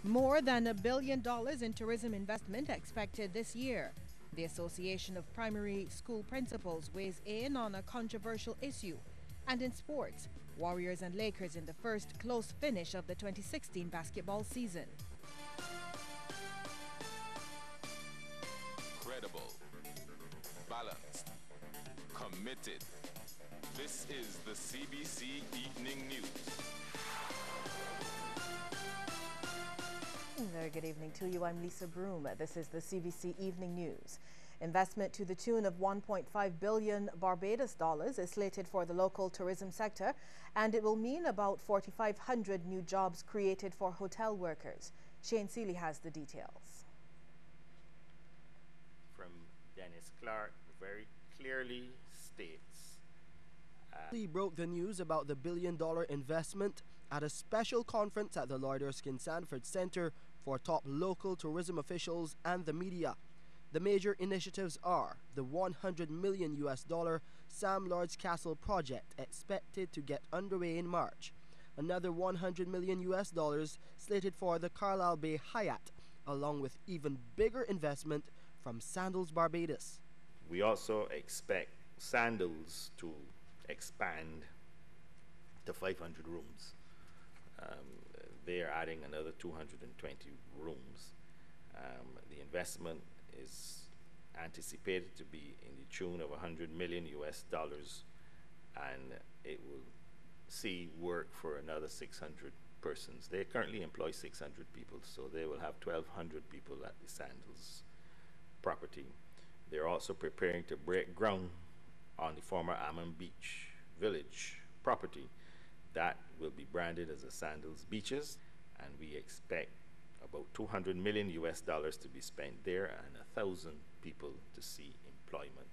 More than $1 billion in tourism investment expected this year. The Association of Primary School Principals weighs in on a controversial issue. And in sports, Warriors and Lakers in the first close finish of the 2016 basketball season. Credible, balanced, committed. This is the CBC Evening News. Very good evening to you. I'm Lisa Broom. This is the CBC Evening News. Investment to the tune of 1.5 billion Barbados dollars is slated for the local tourism sector, and it will mean about 4,500 new jobs created for hotel workers. Shane Seeley has the details. From Dennis Clark, very clearly states. He broke the news about the billion-dollar investment at a special conference at the Lloyd Erskine Sanford Center for top local tourism officials and the media. The major initiatives are the $100 million Sam Lord's Castle project expected to get underway in March, another $100 million slated for the Carlisle Bay Hyatt, along with even bigger investment from Sandals Barbados. We also expect Sandals to expand to 500 rooms. They are adding another 220 rooms. The investment is anticipated to be in the tune of $100 million, and it will see work for another 600 persons. They currently employ 600 people, so they will have 1,200 people at the Sandals property. They're also preparing to break ground on the former Ammon Beach Village property. That will be branded as the Sandals Beaches, and we expect about $200 million to be spent there and 1,000 people to see employment.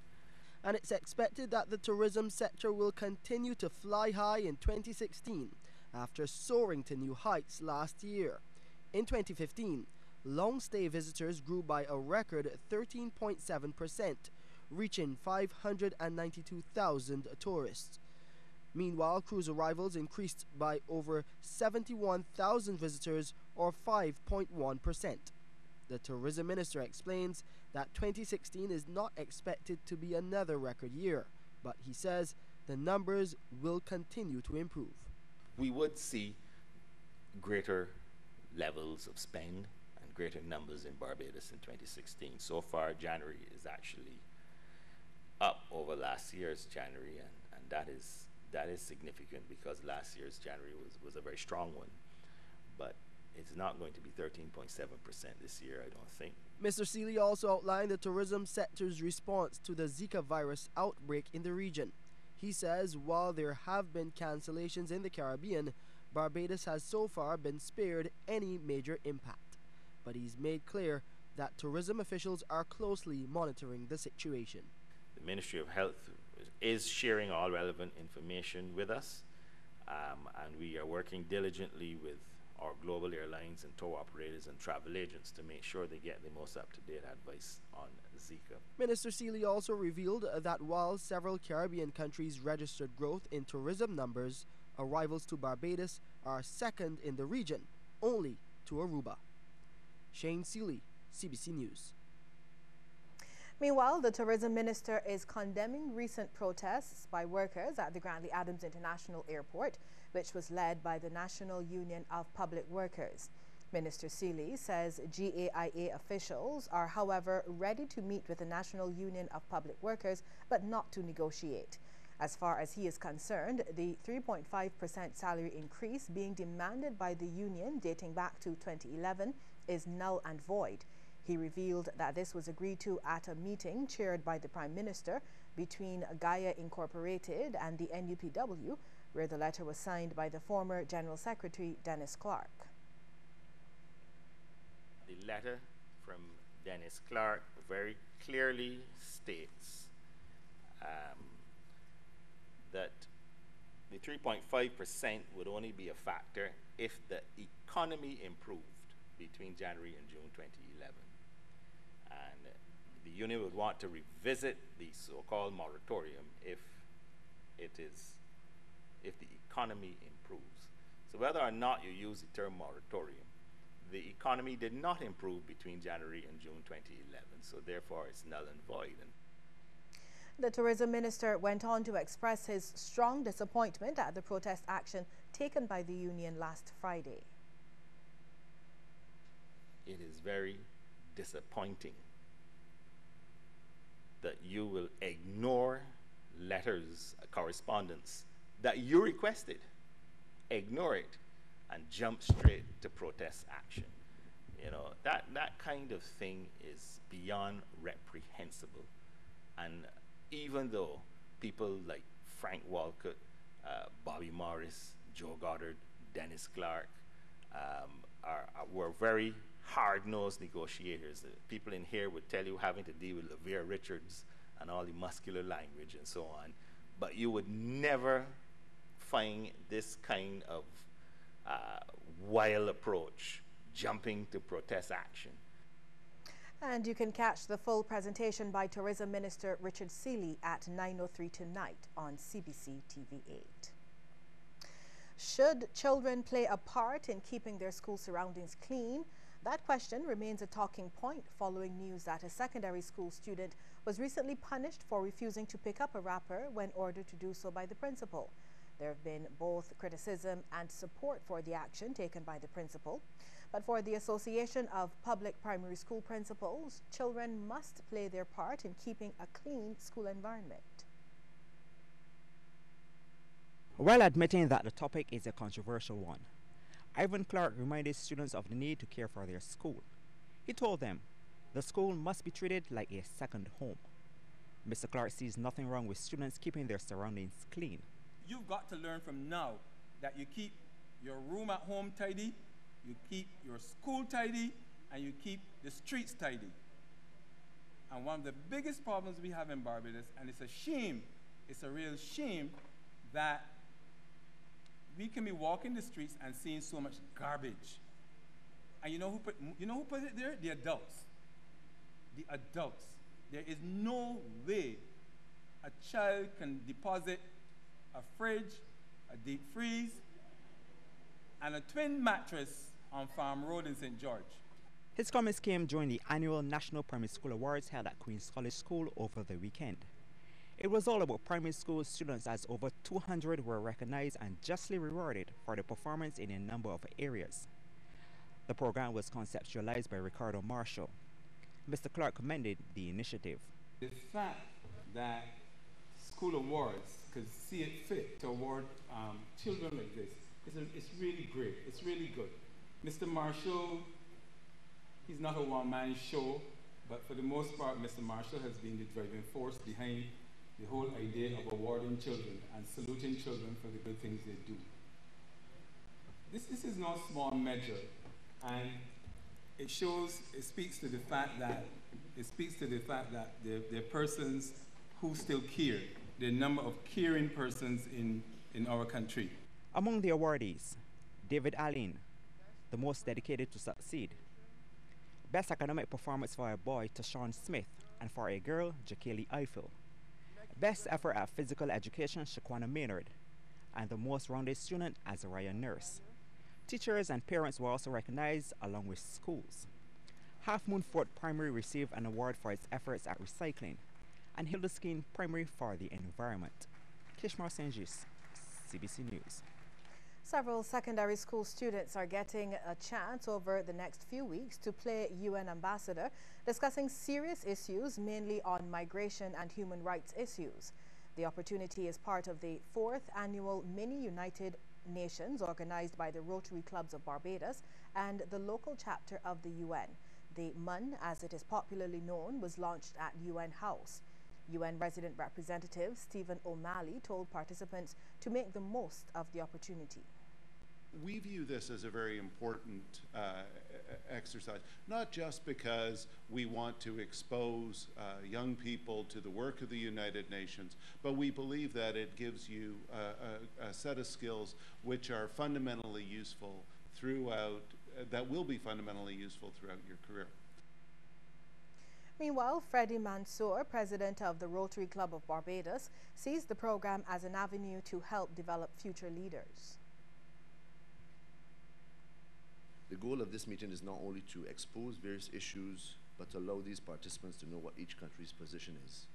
And it's expected that the tourism sector will continue to fly high in 2016 after soaring to new heights last year. In 2015, long-stay visitors grew by a record 13.7%, reaching 592,000 tourists. Meanwhile, cruise arrivals increased by over 71,000 visitors, or 5.1%. The tourism minister explains that 2016 is not expected to be another record year, but he says the numbers will continue to improve. We would see greater levels of spend and greater numbers in Barbados in 2016. So far, January is actually up over last year's January, and that is significant because last year's January was a very strong one. But it's not going to be 13.7% this year, I don't think. Mr. Seeley also outlined the tourism sector's response to the Zika virus outbreak in the region. He says while there have been cancellations in the Caribbean, Barbados has so far been spared any major impact. But he's made clear that tourism officials are closely monitoring the situation. The Ministry of Health is sharing all relevant information with us, and we are working diligently with our global airlines and tour operators and travel agents to make sure they get the most up-to-date advice on Zika. Minister Seeley also revealed that while several Caribbean countries registered growth in tourism numbers, arrivals to Barbados are second in the region, only to Aruba. Shane Seeley, CBC News. Meanwhile, the tourism minister is condemning recent protests by workers at the Grantley Adams International Airport, which was led by the National Union of Public Workers. Minister Seeley says GAIA officials are, however, ready to meet with the National Union of Public Workers, but not to negotiate. As far as he is concerned, the 3.5% salary increase being demanded by the union dating back to 2011 is null and void. He revealed that this was agreed to at a meeting chaired by the Prime Minister between Gaia Incorporated and the NUPW, where the letter was signed by the former General Secretary Dennis Clark. The letter from Dennis Clark very clearly states that the 3.5% would only be a factor if the economy improved between January and June 2011. And the union would want to revisit the so-called moratorium if the economy improves. So whether or not you use the term moratorium, the economy did not improve between January and June 2011, so therefore it's null and void. The tourism minister went on to express his strong disappointment at the protest action taken by the union last Friday. It is very disappointing that you will ignore letters, correspondence that you requested, ignore it, and jump straight to protest action. You know, that kind of thing is beyond reprehensible. And even though people like Frank Walcott, Bobby Morris, Joe Goddard, Dennis Clark were very hard-nosed negotiators. People in here would tell you having to deal with LaVere Richards and all the muscular language and so on, but you would never find this kind of wild approach, jumping to protest action. And you can catch the full presentation by Tourism Minister Richard Seeley at 9:03 tonight on CBC TV8. Should children play a part in keeping their school surroundings clean? That question remains a talking point following news that a secondary school student was recently punished for refusing to pick up a wrapper when ordered to do so by the principal. There have been both criticism and support for the action taken by the principal. But for the Association of Public Primary School Principals, children must play their part in keeping a clean school environment. While admitting that the topic is a controversial one, Ivan Clark reminded students of the need to care for their school. He told them the school must be treated like a second home. Mr. Clark sees nothing wrong with students keeping their surroundings clean. You've got to learn from now that you keep your room at home tidy, you keep your school tidy, and you keep the streets tidy. And one of the biggest problems we have in Barbados, and it's a shame, it's a real shame, that we can be walking the streets and seeing so much garbage. And you know who put it there? The adults. The adults. There is no way a child can deposit a fridge, a deep freeze, and a twin mattress on Farm Road in St. George. His comments came during the annual National Primary School Awards held at Queen's College School over the weekend. It was all about primary school students, as over 200 were recognized and justly rewarded for their performance in a number of areas. The program was conceptualized by Ricardo Marshall. Mr. Clark commended the initiative. The fact that school awards could see it fit to award children like this, it's really great, it's really good. Mr. Marshall, he's not a one-man show, but for the most part, Mr. Marshall has been the driving force behind the whole idea of awarding children and saluting children for the good things they do. This is no small measure, and it speaks to the fact that there are persons who still care, the number of caring persons in our country. Among the awardees, David Allen, the most dedicated to succeed. Best academic performance for a boy, Tashawn Smith, and for a girl, Jakaylee Eiffel. Best effort at physical education, Shaquana Maynard, and the most rounded student, Azariah Nurse. Teachers and parents were also recognized along with schools. Half Moon Fort Primary received an award for its efforts at recycling, and Hildeskin Primary for the environment. Kishmar Senjis, CBC News. Several secondary school students are getting a chance over the next few weeks to play UN ambassador, discussing serious issues mainly on migration and human rights issues. The opportunity is part of the 4th annual Mini United Nations organized by the Rotary Clubs of Barbados and the local chapter of the UN. The MUN, as it is popularly known, was launched at UN House. UN Resident Representative Stephen O'Malley told participants to make the most of the opportunity. We view this as a very important exercise, not just because we want to expose young people to the work of the United Nations, but we believe that it gives you a set of skills which are fundamentally useful throughout, that will be fundamentally useful throughout your career. Meanwhile, Freddie Mansour, president of the Rotary Club of Barbados, sees the program as an avenue to help develop future leaders. The goal of this meeting is not only to expose various issues, but to allow these participants to know what each country's position is,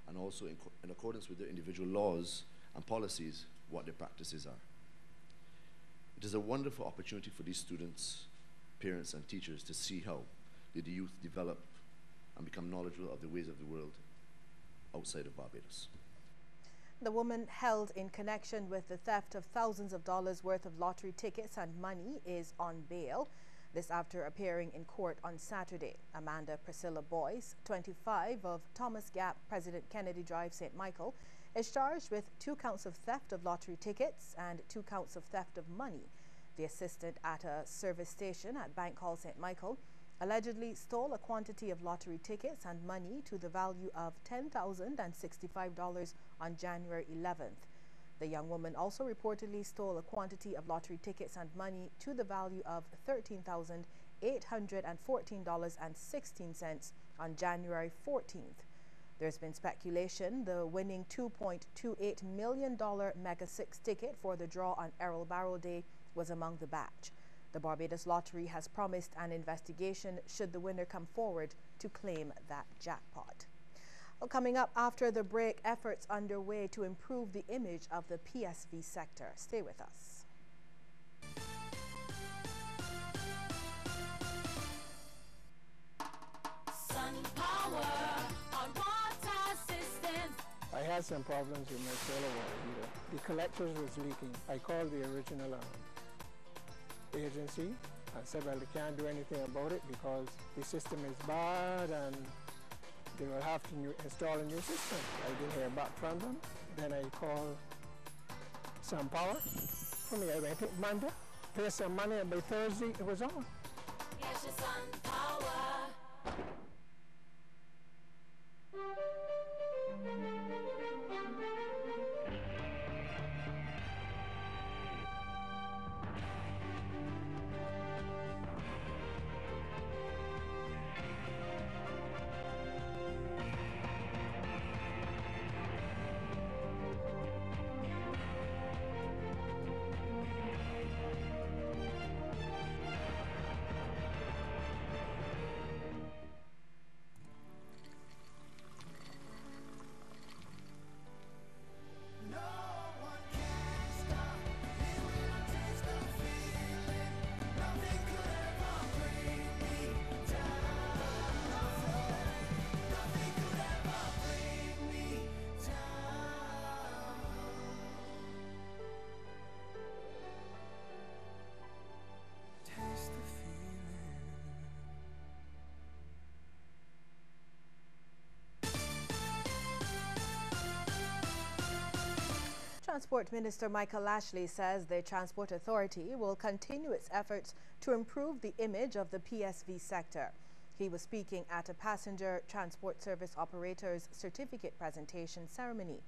and also in accordance with their individual laws and policies, what their practices are. It is a wonderful opportunity for these students, parents, and teachers to see how the youth develop and become knowledgeable of the ways of the world outside of Barbados. The woman held in connection with the theft of thousands of dollars worth of lottery tickets and money is on bail. This after appearing in court on Saturday. Amanda Priscilla Boyce, 25, of Thomas Gap, President Kennedy Drive, St. Michael, is charged with 2 counts of theft of lottery tickets and 2 counts of theft of money. The assistant at a service station at Bank Hall, St. Michael, allegedly stole a quantity of lottery tickets and money to the value of $10,065 on January 11th. The young woman also reportedly stole a quantity of lottery tickets and money to the value of $13,814.16 on January 14th. There's been speculation the winning $2.28 million Mega 6 ticket for the draw on Errol Barrow Day was among the batch. The Barbados Lottery has promised an investigation should the winner come forward to claim that jackpot. Well, coming up after the break, efforts underway to improve the image of the PSV sector. Stay with us. Sun power on water systems. I had some problems with my solar water heater. The collectors was leaking. I called the original agency and said, well, they can't do anything about it because the system is bad and they will have to install a new system. I didn't hear back from them. Then I called Sun Power. For me, I went to Monday, paid some money, and by Thursday it was on. Yes, your Sun power. Transport Minister Michael Lashley says the Transport Authority will continue its efforts to improve the image of the PSV sector. He was speaking at a passenger transport service operators certificate presentation ceremony.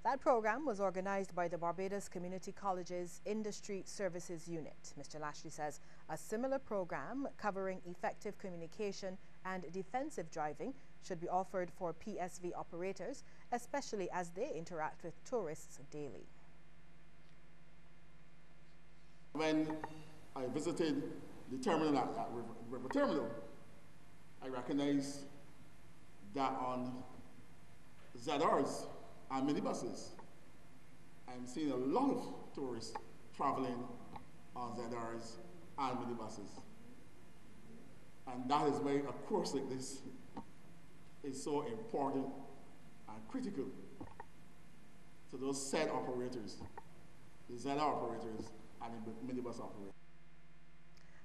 That program was organized by the Barbados Community College's Industry Services Unit. Mr. Lashley says a similar program covering effective communication and defensive driving should be offered for PSV operators, especially as they interact with tourists daily. When I visited the terminal at River Terminal, I recognized that on ZRs and minibuses, I'm seeing a lot of tourists traveling on ZRs and minibuses. And that is why a course like this is so important and critical to those said operators, the ZR operators and the minibus operators.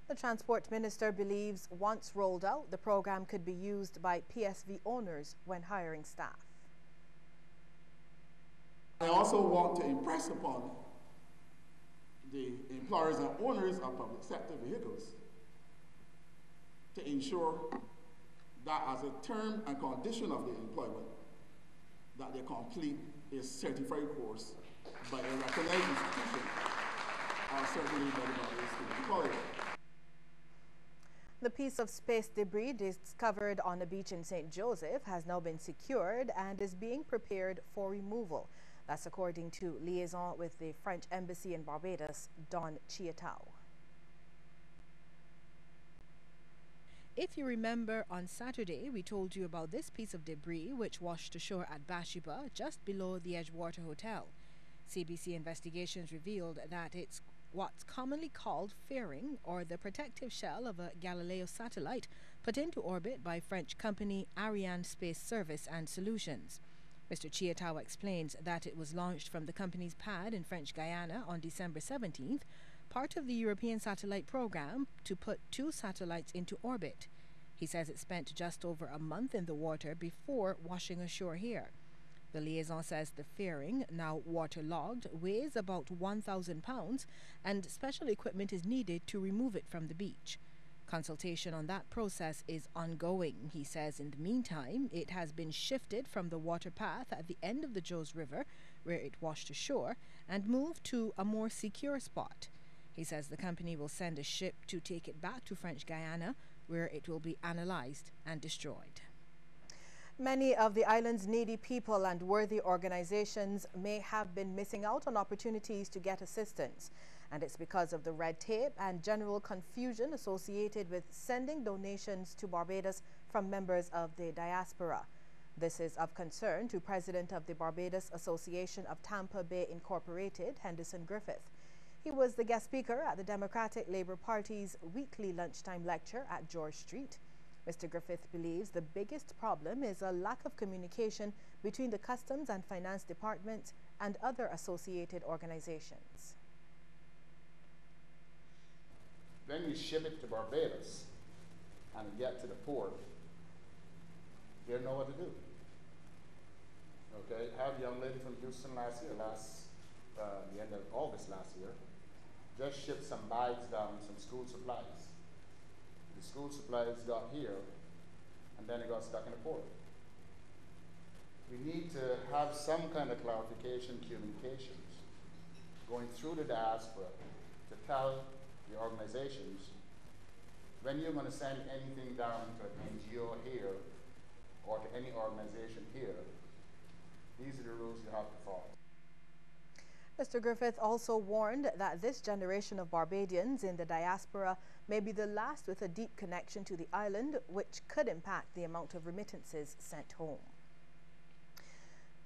The Transport Minister believes once rolled out, the program could be used by PSV owners when hiring staff. I also want to impress upon the employers and owners of public sector vehicles to ensure that as a term and condition of their employment, that they complete a certified course by a recognized institution, or certainly by the Barbados Community College. The piece of space debris discovered on a beach in St. Joseph has now been secured and is being prepared for removal. That's according to liaison with the French Embassy in Barbados, Don Chiatao. If you remember, on Saturday, we told you about this piece of debris which washed ashore at Bathsheba, just below the Edgewater Hotel. CBC investigations revealed that it's what's commonly called fairing, or the protective shell of a Galileo satellite put into orbit by French company Ariane Space Service and Solutions. Mr. Chiatawa explains that it was launched from the company's pad in French Guyana on December 17th, part of the European satellite program to put 2 satellites into orbit. He says it spent just over a month in the water before washing ashore here. The liaison says the fairing, now waterlogged, weighs about 1,000 pounds and special equipment is needed to remove it from the beach. Consultation on that process is ongoing. He says in the meantime, it has been shifted from the water path at the end of the Joes River, where it washed ashore, and moved to a more secure spot. He says the company will send a ship to take it back to French Guyana, where it will be analyzed and destroyed. Many of the island's needy people and worthy organizations may have been missing out on opportunities to get assistance, and it's because of the red tape and general confusion associated with sending donations to Barbados from members of the diaspora. This is of concern to President of the Barbados Association of Tampa Bay Incorporated, Henderson Griffith. He was the guest speaker at the Democratic Labour Party's weekly lunchtime lecture at George Street. Mr. Griffith believes the biggest problem is a lack of communication between the Customs and Finance Departments and other associated organizations. When you ship it to Barbados and get to the port, they don't know what to do. Okay, I have a young lady from Houston the end of August last year, just shipped some bags down, some school supplies. The school supplies got here, and then it got stuck in the port. We need to have some kind of clarification, communications, going through the diaspora to tell the organizations, when you're going to send anything down to an NGO here, or to any organization here, these are the rules you have to follow. Mr. Griffith also warned that this generation of Barbadians in the diaspora may be the last with a deep connection to the island, which could impact the amount of remittances sent home.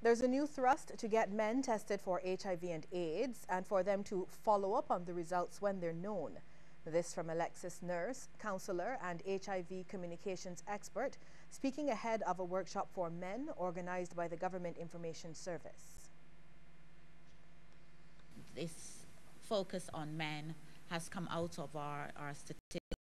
There's a new thrust to get men tested for HIV and AIDS and for them to follow up on the results when they're known. This from Alexis Nurse, counselor and HIV communications expert, speaking ahead of a workshop for men organized by the Government Information Service. This focus on men has come out of our statistics